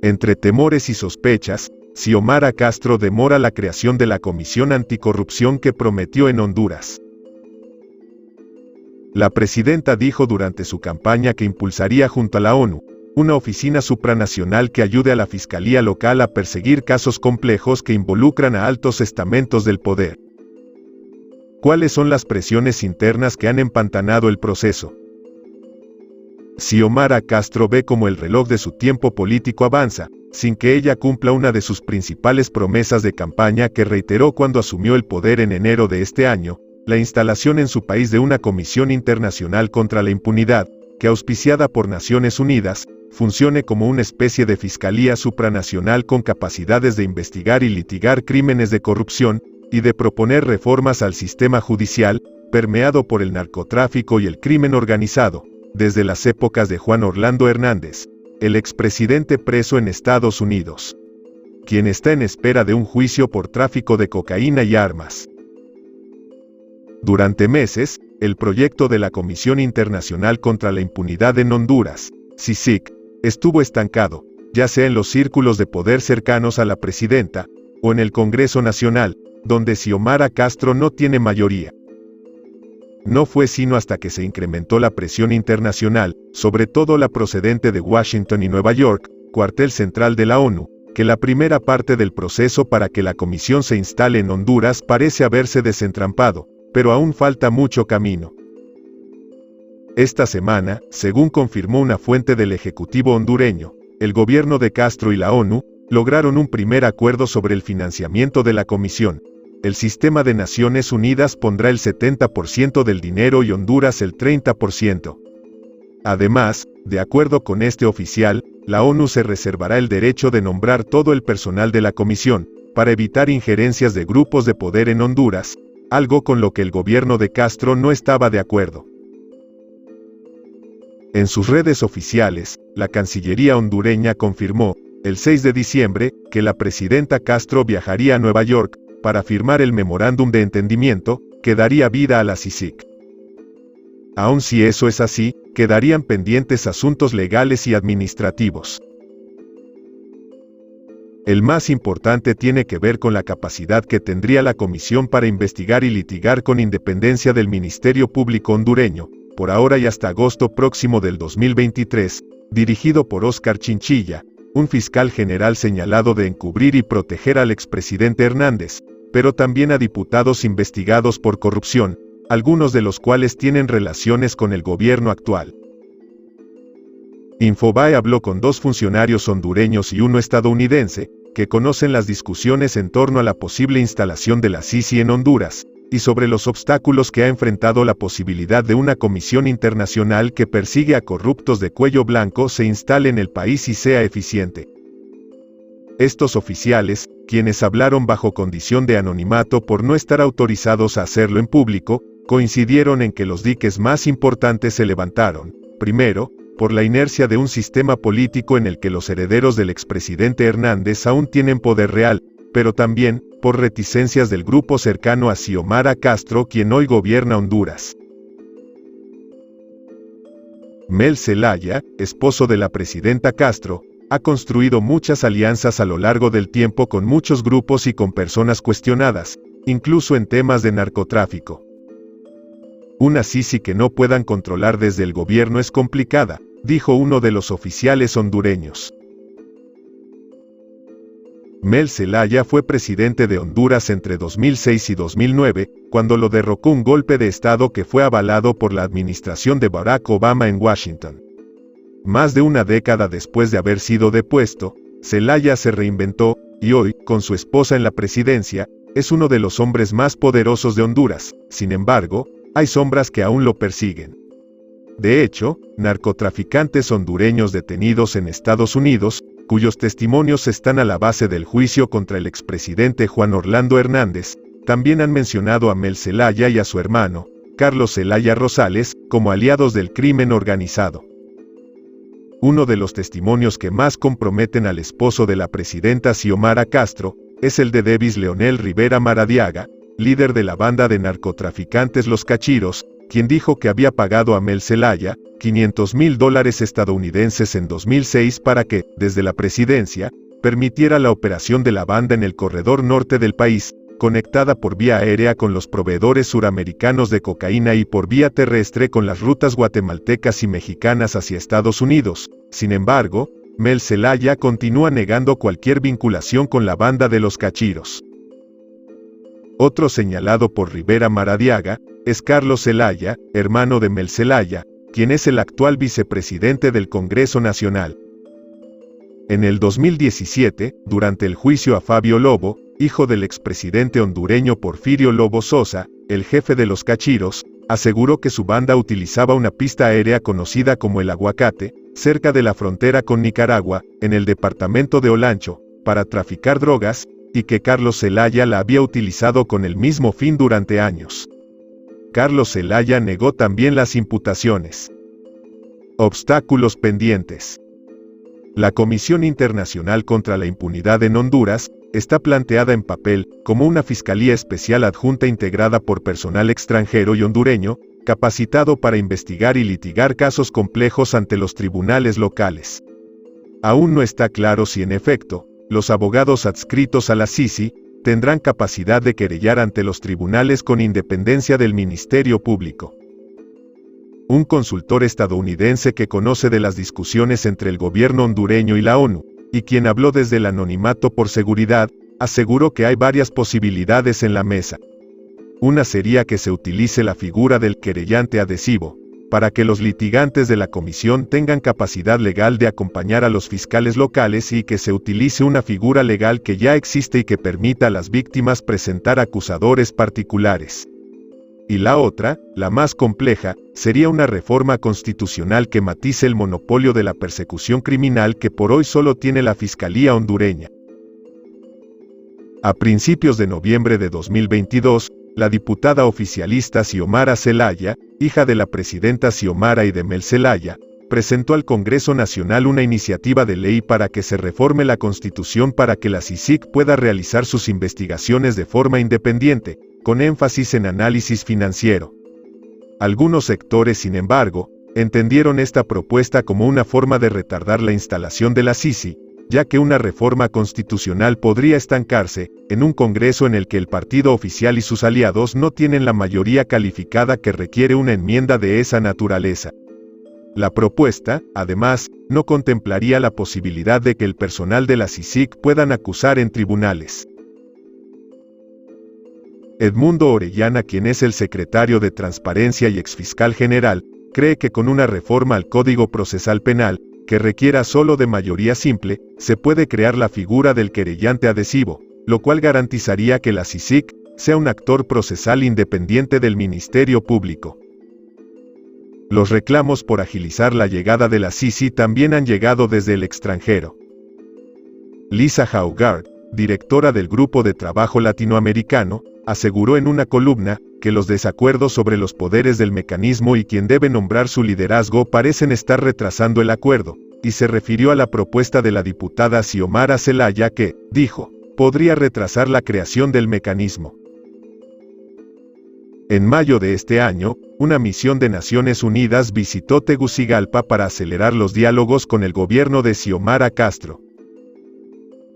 Entre temores y sospechas, Xiomara Castro demora la creación de la Comisión Anticorrupción que prometió en Honduras. La presidenta dijo durante su campaña que impulsaría junto a la ONU una oficina supranacional que ayude a la Fiscalía local a perseguir casos complejos que involucran a altos estamentos del poder. ¿Cuáles son las presiones internas que han empantanado el proceso? Xiomara Castro ve cómo el reloj de su tiempo político avanza, sin que ella cumpla una de sus principales promesas de campaña que reiteró cuando asumió el poder en enero de este año, la instalación en su país de una Comisión Internacional contra la Impunidad, que auspiciada por Naciones Unidas, funcione como una especie de fiscalía supranacional con capacidades de investigar y litigar crímenes de corrupción, y de proponer reformas al sistema judicial, permeado por el narcotráfico y el crimen organizado, desde las épocas de Juan Orlando Hernández, el expresidente preso en Estados Unidos, quien está en espera de un juicio por tráfico de cocaína y armas. Durante meses, el proyecto de la Comisión Internacional contra la Impunidad en Honduras, CICIG, estuvo estancado, ya sea en los círculos de poder cercanos a la presidenta, o en el Congreso Nacional, donde Xiomara Castro no tiene mayoría. No fue sino hasta que se incrementó la presión internacional, sobre todo la procedente de Washington y Nueva York, cuartel central de la ONU, que la primera parte del proceso para que la comisión se instale en Honduras parece haberse desentrampado, pero aún falta mucho camino. Esta semana, según confirmó una fuente del Ejecutivo hondureño, el gobierno de Castro y la ONU lograron un primer acuerdo sobre el financiamiento de la comisión. El sistema de Naciones Unidas pondrá el 70% del dinero y Honduras el 30%. Además, de acuerdo con este oficial, la ONU se reservará el derecho de nombrar todo el personal de la comisión, para evitar injerencias de grupos de poder en Honduras, algo con lo que el gobierno de Castro no estaba de acuerdo. En sus redes oficiales, la Cancillería hondureña confirmó, el 6 de diciembre, que la presidenta Castro viajaría a Nueva York, para firmar el memorándum de entendimiento, que daría vida a la CICIG. Aun si eso es así, quedarían pendientes asuntos legales y administrativos. El más importante tiene que ver con la capacidad que tendría la comisión para investigar y litigar con independencia del Ministerio Público hondureño, por ahora y hasta agosto próximo del 2023, dirigido por Óscar Chinchilla, un fiscal general señalado de encubrir y proteger al expresidente Hernández, pero también a diputados investigados por corrupción, algunos de los cuales tienen relaciones con el gobierno actual. Infobae habló con 2 funcionarios hondureños y 1 estadounidense, que conocen las discusiones en torno a la posible instalación de la CICI en Honduras, y sobre los obstáculos que ha enfrentado la posibilidad de una comisión internacional que persigue a corruptos de cuello blanco se instale en el país y sea eficiente. Estos oficiales, quienes hablaron bajo condición de anonimato por no estar autorizados a hacerlo en público, coincidieron en que los diques más importantes se levantaron, primero, por la inercia de un sistema político en el que los herederos del expresidente Hernández aún tienen poder real, pero también, por reticencias del grupo cercano a Xiomara Castro quien hoy gobierna Honduras. Mel Zelaya, esposo de la presidenta Castro, ha construido muchas alianzas a lo largo del tiempo con muchos grupos y con personas cuestionadas, incluso en temas de narcotráfico. Una CICI que no puedan controlar desde el gobierno es complicada, dijo uno de los oficiales hondureños. Mel Zelaya fue presidente de Honduras entre 2006 y 2009, cuando lo derrocó un golpe de Estado que fue avalado por la administración de Barack Obama en Washington. Más de una década después de haber sido depuesto, Zelaya se reinventó, y hoy, con su esposa en la presidencia, es uno de los hombres más poderosos de Honduras. Sin embargo, hay sombras que aún lo persiguen. De hecho, narcotraficantes hondureños detenidos en Estados Unidos, cuyos testimonios están a la base del juicio contra el expresidente Juan Orlando Hernández, también han mencionado a Mel Zelaya y a su hermano, Carlos Zelaya Rosales, como aliados del crimen organizado. Uno de los testimonios que más comprometen al esposo de la presidenta Xiomara Castro, es el de Davis Leonel Rivera Maradiaga, líder de la banda de narcotraficantes Los Cachiros, quien dijo que había pagado a Mel Zelaya, $500.000 estadounidenses en 2006 para que, desde la presidencia, permitiera la operación de la banda en el corredor norte del país, conectada por vía aérea con los proveedores suramericanos de cocaína y por vía terrestre con las rutas guatemaltecas y mexicanas hacia Estados Unidos. Sin embargo, Mel Zelaya continúa negando cualquier vinculación con la banda de los Cachiros. Otro señalado por Rivera Maradiaga es Carlos Zelaya, hermano de Mel Zelaya, quien es el actual vicepresidente del Congreso Nacional. En el 2017, durante el juicio a Fabio Lobo, hijo del expresidente hondureño Porfirio Lobo Sosa, el jefe de los Cachiros, aseguró que su banda utilizaba una pista aérea conocida como El Aguacate, cerca de la frontera con Nicaragua, en el departamento de Olancho, para traficar drogas, y que Carlos Zelaya la había utilizado con el mismo fin durante años. Carlos Zelaya negó también las imputaciones. Obstáculos pendientes. La Comisión Internacional contra la Impunidad en Honduras está planteada en papel como una fiscalía especial adjunta integrada por personal extranjero y hondureño, capacitado para investigar y litigar casos complejos ante los tribunales locales. Aún no está claro si en efecto, los abogados adscritos a la CICI tendrán capacidad de querellar ante los tribunales con independencia del Ministerio Público. Un consultor estadounidense que conoce de las discusiones entre el gobierno hondureño y la ONU, y quien habló desde el anonimato por seguridad, aseguró que hay varias posibilidades en la mesa. Una sería que se utilice la figura del querellante adhesivo, para que los litigantes de la comisión tengan capacidad legal de acompañar a los fiscales locales y que se utilice una figura legal que ya existe y que permita a las víctimas presentar acusadores particulares. Y la otra, la más compleja, sería una reforma constitucional que matice el monopolio de la persecución criminal que por hoy solo tiene la Fiscalía hondureña. A principios de noviembre de 2022, la diputada oficialista Xiomara Zelaya, hija de la presidenta Xiomara y de Mel Zelaya, presentó al Congreso Nacional una iniciativa de ley para que se reforme la Constitución para que la CICIG pueda realizar sus investigaciones de forma independiente, con énfasis en análisis financiero. Algunos sectores, sin embargo, entendieron esta propuesta como una forma de retardar la instalación de la CICI, ya que una reforma constitucional podría estancarse en un Congreso en el que el partido oficial y sus aliados no tienen la mayoría calificada que requiere una enmienda de esa naturaleza. La propuesta, además, no contemplaría la posibilidad de que el personal de la CICIG puedan acusar en tribunales. Edmundo Orellana, quien es el secretario de Transparencia y exfiscal general, cree que con una reforma al Código Procesal Penal, que requiera solo de mayoría simple, se puede crear la figura del querellante adhesivo, lo cual garantizaría que la CICIG sea un actor procesal independiente del Ministerio Público. Los reclamos por agilizar la llegada de la CICI también han llegado desde el extranjero. Lisa Haugard, directora del Grupo de Trabajo Latinoamericano, aseguró en una columna que los desacuerdos sobre los poderes del mecanismo y quien debe nombrar su liderazgo parecen estar retrasando el acuerdo, y se refirió a la propuesta de la diputada Xiomara Zelaya que, dijo, podría retrasar la creación del mecanismo. En mayo de este año, una misión de Naciones Unidas visitó Tegucigalpa para acelerar los diálogos con el gobierno de Xiomara Castro.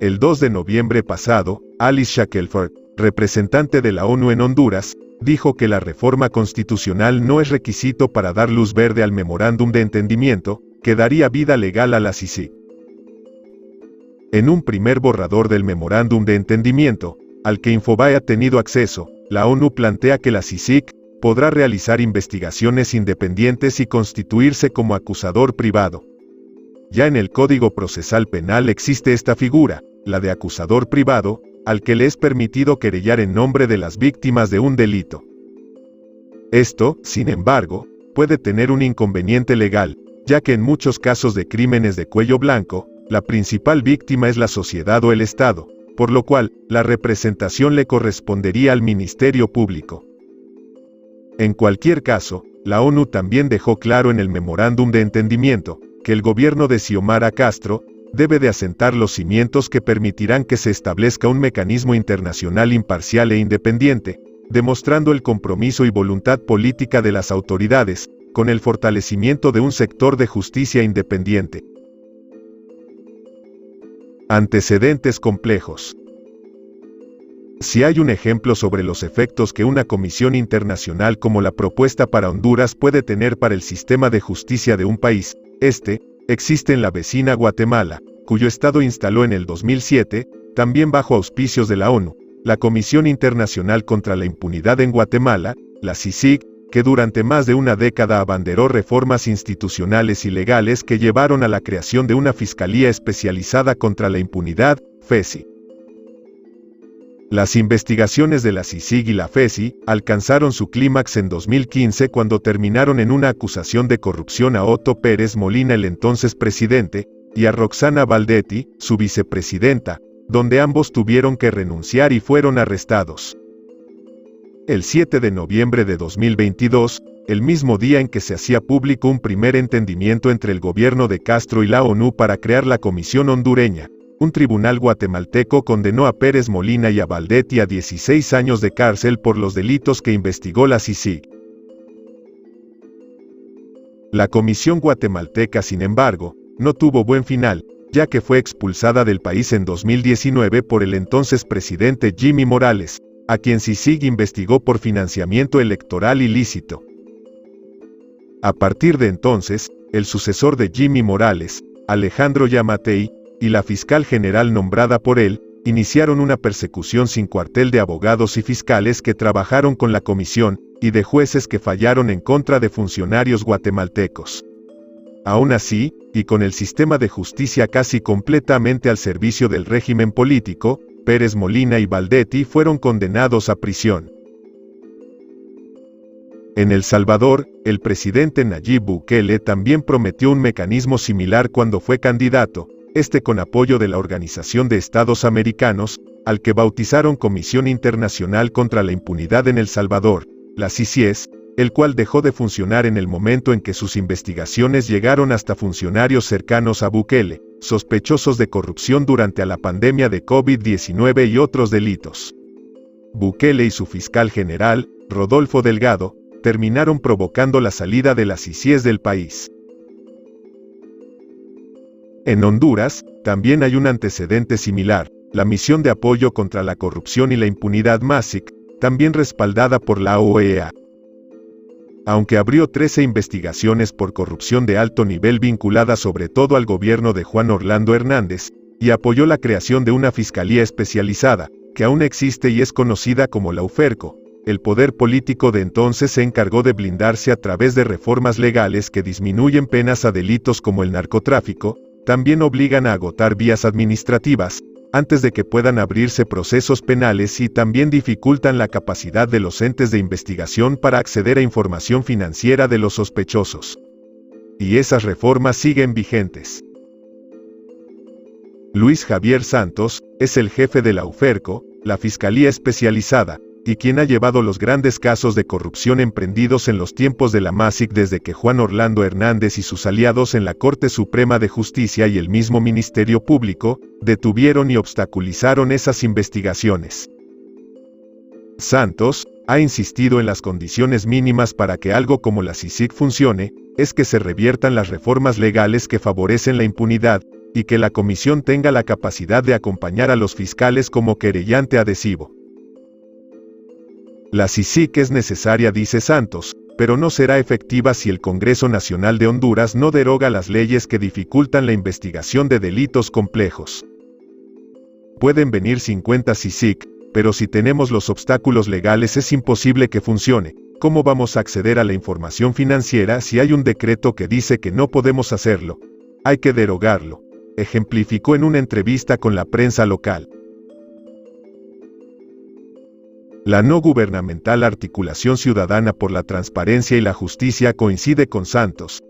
El 2 de noviembre pasado, Alice Shackelford, representante de la ONU en Honduras, dijo que la reforma constitucional no es requisito para dar luz verde al memorándum de entendimiento, que daría vida legal a la CICIG. En un primer borrador del memorándum de entendimiento, al que Infobae ha tenido acceso, la ONU plantea que la CICIG podrá realizar investigaciones independientes y constituirse como acusador privado. Ya en el Código Procesal Penal existe esta figura, la de acusador privado, al que le es permitido querellar en nombre de las víctimas de un delito. Esto, sin embargo, puede tener un inconveniente legal, ya que en muchos casos de crímenes de cuello blanco, la principal víctima es la sociedad o el Estado, por lo cual, la representación le correspondería al Ministerio Público. En cualquier caso, la ONU también dejó claro en el memorándum de entendimiento, que el gobierno de Xiomara Castro debe de asentar los cimientos que permitirán que se establezca un mecanismo internacional imparcial e independiente, demostrando el compromiso y voluntad política de las autoridades, con el fortalecimiento de un sector de justicia independiente. Antecedentes complejos. Si hay un ejemplo sobre los efectos que una comisión internacional como la propuesta para Honduras puede tener para el sistema de justicia de un país, existe en la vecina Guatemala, cuyo Estado instaló en el 2007, también bajo auspicios de la ONU, la Comisión Internacional contra la Impunidad en Guatemala, la CICIG, que durante más de una década abanderó reformas institucionales y legales que llevaron a la creación de una Fiscalía Especializada contra la Impunidad, FESI. Las investigaciones de la CICIG y la FESI alcanzaron su clímax en 2015 cuando terminaron en una acusación de corrupción a Otto Pérez Molina, el entonces presidente, y a Roxana Baldetti, su vicepresidenta, donde ambos tuvieron que renunciar y fueron arrestados. El 7 de noviembre de 2022, el mismo día en que se hacía público un primer entendimiento entre el gobierno de Castro y la ONU para crear la Comisión Hondureña, un tribunal guatemalteco condenó a Pérez Molina y a Baldetti a 16 años de cárcel por los delitos que investigó la CICIG. La comisión guatemalteca, sin embargo, no tuvo buen final, ya que fue expulsada del país en 2019 por el entonces presidente Jimmy Morales, a quien CICIG investigó por financiamiento electoral ilícito. A partir de entonces, el sucesor de Jimmy Morales, Alejandro Yamatei, y la fiscal general nombrada por él, iniciaron una persecución sin cuartel de abogados y fiscales que trabajaron con la comisión, y de jueces que fallaron en contra de funcionarios guatemaltecos. Aún así, y con el sistema de justicia casi completamente al servicio del régimen político, Pérez Molina y Baldetti fueron condenados a prisión. En El Salvador, el presidente Nayib Bukele también prometió un mecanismo similar cuando fue candidato, con apoyo de la Organización de Estados Americanos, al que bautizaron Comisión Internacional contra la Impunidad en El Salvador, la CICIES, el cual dejó de funcionar en el momento en que sus investigaciones llegaron hasta funcionarios cercanos a Bukele, sospechosos de corrupción durante la pandemia de COVID-19 y otros delitos. Bukele y su fiscal general, Rodolfo Delgado, terminaron provocando la salida de las CICIES del país. En Honduras, también hay un antecedente similar, la Misión de Apoyo contra la Corrupción y la Impunidad MASIC, también respaldada por la OEA. Aunque abrió 13 investigaciones por corrupción de alto nivel vinculadas sobre todo al gobierno de Juan Orlando Hernández, y apoyó la creación de una fiscalía especializada, que aún existe y es conocida como la UFERCO, el poder político de entonces se encargó de blindarse a través de reformas legales que disminuyen penas a delitos como el narcotráfico, también obligan a agotar vías administrativas, antes de que puedan abrirse procesos penales y también dificultan la capacidad de los entes de investigación para acceder a información financiera de los sospechosos. Y esas reformas siguen vigentes. Luis Javier Santos es el jefe de la UFERCO, la Fiscalía Especializada, y quien ha llevado los grandes casos de corrupción emprendidos en los tiempos de la MASIC desde que Juan Orlando Hernández y sus aliados en la Corte Suprema de Justicia y el mismo Ministerio Público, detuvieron y obstaculizaron esas investigaciones. Santos ha insistido en las condiciones mínimas para que algo como la CICIG funcione, es que se reviertan las reformas legales que favorecen la impunidad, y que la comisión tenga la capacidad de acompañar a los fiscales como querellante adhesivo. La CICIG es necesaria, dice Santos, pero no será efectiva si el Congreso Nacional de Honduras no deroga las leyes que dificultan la investigación de delitos complejos. Pueden venir 50 CICIG, pero si tenemos los obstáculos legales es imposible que funcione. ¿Cómo vamos a acceder a la información financiera si hay un decreto que dice que no podemos hacerlo? Hay que derogarlo, ejemplificó en una entrevista con la prensa local. La no gubernamental Articulación Ciudadana por la Transparencia y la Justicia coincide con Santos.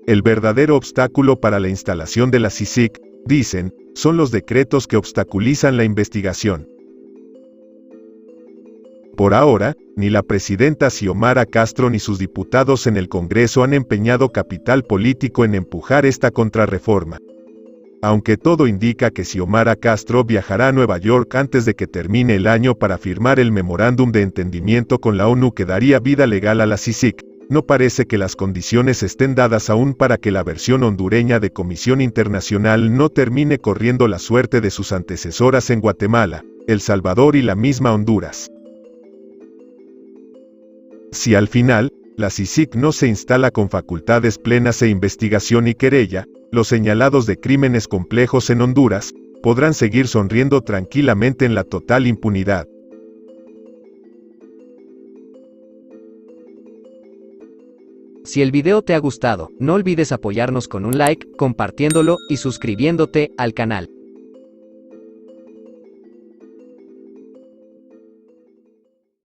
El verdadero obstáculo para la instalación de la CICIG, dicen, son los decretos que obstaculizan la investigación. Por ahora, ni la presidenta Xiomara Castro ni sus diputados en el Congreso han empeñado capital político en empujar esta contrarreforma. Aunque todo indica que Xiomara Castro viajará a Nueva York antes de que termine el año para firmar el memorándum de entendimiento con la ONU que daría vida legal a la CICIG, No parece que las condiciones estén dadas aún para que la versión hondureña de Comisión Internacional no termine corriendo la suerte de sus antecesoras en Guatemala, El Salvador y la misma Honduras. Si al final, la CICIG no se instala con facultades plenas e investigación y querella, los señalados de crímenes complejos en Honduras, podrán seguir sonriendo tranquilamente en la total impunidad. Si el video te ha gustado, no olvides apoyarnos con un like, compartiéndolo y suscribiéndote al canal.